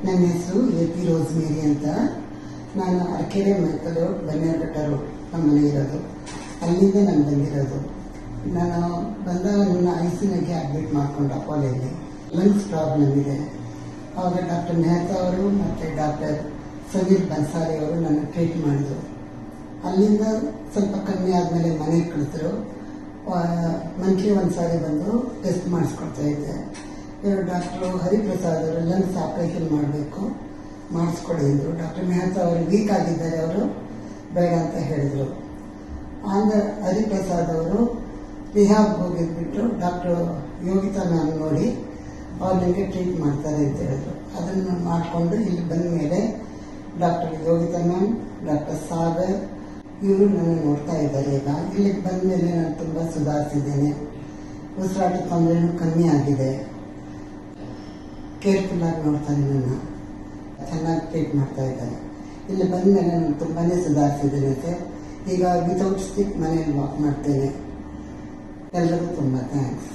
ನನ್ನ ಹೆಸರು AP rosemary ಅಂತ. ನಾನು Arakere Michael road, Bannerghatta road ನಮ್ಮ ಮನೆ ಇರೋದು. ಅಲ್ಲಿಂದ ನಾನು ಬಂದಿರೋದು. ನಾನು ಬಂದಾಗ ನನ್ನ ICUಗೆ ಅಡ್ಮಿಟ್ ಮಾಡ್ಕೊಂಡು ಅಪೋಲೋಲ್ಲಿ ಲಂಗ್ಸ್ ಪ್ರಾಬ್ಲಮ್ ಇದೆ. ಆವಾಗ ಡಾಕ್ಟರ್ ಮೆಹ್ತಾ ಅವರು ಮತ್ತು ಡಾಕ್ಟರ್ ಸಮೀರ್ ಬನ್ಸಾರಿ ಅವರು ನನ್ನ ಟ್ರೀಟ್ ಮಾಡಿದರು. ಅಲ್ಲಿಂದ ಸ್ವಲ್ಪ ಕಮ್ಮಿ ಆದಮೇಲೆ ಮನೆಗೆ ಕಳಿಸಿದ್ರು. ಮಂತ್ಲಿ ಒಂದು ಸಾರಿ ಬಂದು ಟೆಸ್ಟ್ ಮಾಡಿಸ್ಕೊಡ್ತಾ ಇದ್ದೆ. ಇವರು ಡಾಕ್ಟರ್ ಹರಿಪ್ರಸಾದ್ ಅವರು ಲಂಗ್ಸ್ ಆಪರೇಷನ್ ಮಾಡಬೇಕು, ಮಾಡಿಸ್ಕೊಡಿ ಅಂದರು. ಡಾಕ್ಟರ್ ಮೆಹ್ತಾ ಅವರು ವೀಕ್ ಆಗಿದ್ದಾರೆ, ಅವರು ಬೇಡ ಅಂತ ಹೇಳಿದರು. ಆಮೇಲೆ ಹರಿಪ್ರಸಾದ್ ಅವರು ರಿಹಾಬ್ಗೆ ಹೋಗಿದ್ಬಿಟ್ಟು ಡಾಕ್ಟರ್ ಯೋಗಿತಾ ಮ್ಯಾಮ್ ನೋಡಿ ಅವ್ರು ನನಗೆ ಟ್ರೀಟ್ ಮಾಡ್ತಾರೆ ಅಂತ ಹೇಳಿದ್ರು. ಅದನ್ನು ಮಾಡಿಕೊಂಡು ಇಲ್ಲಿ ಬಂದ ಮೇಲೆ doctor Yogita ma'am, doctor Sagar ಇವರು ನನ್ನ ನೋಡ್ತಾ ಇದ್ದಾರೆ. ಈಗ ಇಲ್ಲಿಗೆ ಬಂದ ಮೇಲೆ ನಾನು ತುಂಬ ಸುಧಾರಿಸಿದ್ದೇನೆ. ಉಸಿರಾಟ ತೊಂದರೆನೂ ಕಮ್ಮಿ ಆಗಿದೆ. ಕೇರ್ಫುಲ್ಲಾಗಿ ನೋಡ್ತಾರೆ, ನನ್ನ ಚೆನ್ನಾಗಿ ಟ್ರೀಟ್ ಮಾಡ್ತಾ ಇದ್ದಾರೆ. ಇಲ್ಲಿ ಬಂದ ಮೇಲೆ ನಾನು ತುಂಬಾ ಸುಧಾರಿಸಿದ್ದೇನೆ ಸರ್. ಈಗ ವಿತೌಟ್ ಸ್ಟಿಕ್ ಮನೇಲಿ ವಾಕ್ ಮಾಡ್ತೇನೆ. ಎಲ್ಲರಿಗೂ ತುಂಬ ಥ್ಯಾಂಕ್ಸ್.